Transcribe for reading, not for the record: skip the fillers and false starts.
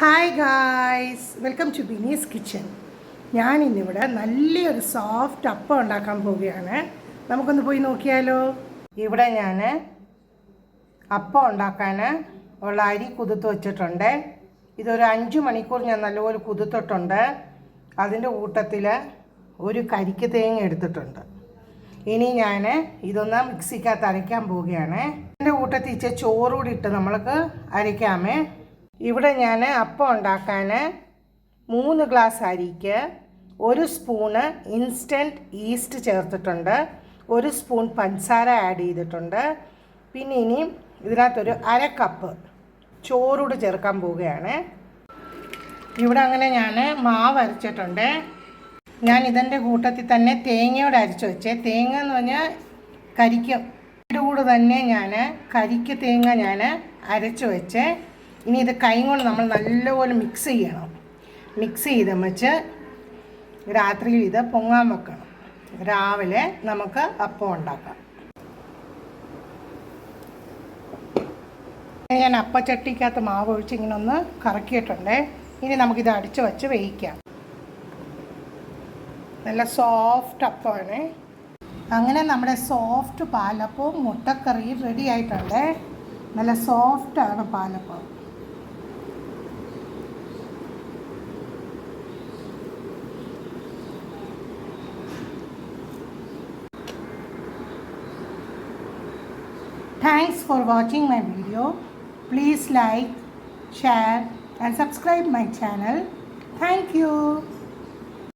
Hi guys, welcome to Bini's kitchen. ഞാനിന്നിവിടെ നല്ലൊരു soft അപ്പം ഉണ്ടാക്കാൻ പോവുകയാണ്. നമുക്കൊന്ന് പോയി നോക്കിയാലോ. ഇവിടെ ഞാൻ അപ്പം ഉണ്ടാക്കാൻ ഉള്ള അരി കുതിർത്ത് വെച്ചിട്ടുണ്ട്. ഇതൊരു 5 മണിക്കൂർ ഞാൻ നല്ലപോലെ കുതിർത്തിട്ടുണ്ട്. അതിൻ്റെ കൂട്ടത്തിൽ ഒരു കരിക്ക് തേങ്ങ എടുത്തിട്ടുണ്ട്. ഇനി ഞാൻ ഇതൊന്ന് മിക്സിക്കകത്ത് അരയ്ക്കാൻ പോവുകയാണ്. ഇതിൻ്റെ കൂട്ടത്തിൽ ഇച്ചിരി ചോറുകൂടി ഇട്ട് നമ്മൾക്ക് അരയ്ക്കാമേ. ഇവിടെ ഞാൻ അപ്പം ഉണ്ടാക്കാൻ 3 ഗ്ലാസ് അരിക്ക് 1 സ്പൂണ് ഇൻസ്റ്റൻറ്റ് ഈസ്റ്റ് ചേർത്തിട്ടുണ്ട്. 1 സ്പൂൺ പഞ്ചസാര ആഡ് ചെയ്തിട്ടുണ്ട്. പിന്നെ ഇനി ഇതിനകത്തൊരു 1/2 കപ്പ് ചോറൂട് ചേർക്കാൻ പോവുകയാണ്. ഇവിടെ അങ്ങനെ ഞാൻ മാവ് അരച്ചിട്ടുണ്ട്. ഞാൻ ഇതിൻ്റെ കൂട്ടത്തിൽ തന്നെ തേങ്ങയോടെ അരച്ച് വെച്ചേ. തേങ്ങ എന്ന് പറഞ്ഞാൽ കരിക്കും കൂടെ തന്നെ ഞാൻ കരിക്ക് തേങ്ങ ഞാൻ അരച്ച് വെച്ച്. ഇനി ഇത് കൈ കൊണ്ട് നമ്മൾ നല്ലപോലെ മിക്സ് ചെയ്യണം. മിക്സ് ചെയ്ത് വെച്ച് രാത്രിയിൽ ഇത് പൊങ്ങാൻ വെക്കണം. രാവിലെ നമുക്ക് അപ്പം ഉണ്ടാക്കാം. ഞാൻ അപ്പച്ചട്ടിക്കകത്ത് മാവ് ഒഴിച്ച് ഇങ്ങനെ ഒന്ന് കറക്കിയിട്ടുണ്ട്. ഇനി നമുക്കിത് അടിച്ച് വെച്ച് വേവിക്കാം. നല്ല സോഫ്റ്റ് അപ്പമാണ്. അങ്ങനെ നമ്മുടെ സോഫ്റ്റ് പാലപ്പവും മുട്ടക്കറിയും റെഡി ആയിട്ടുണ്ട്. നല്ല സോഫ്റ്റാണ് palappam. Thanks for watching my video. Please like, share and subscribe my channel. Thank you.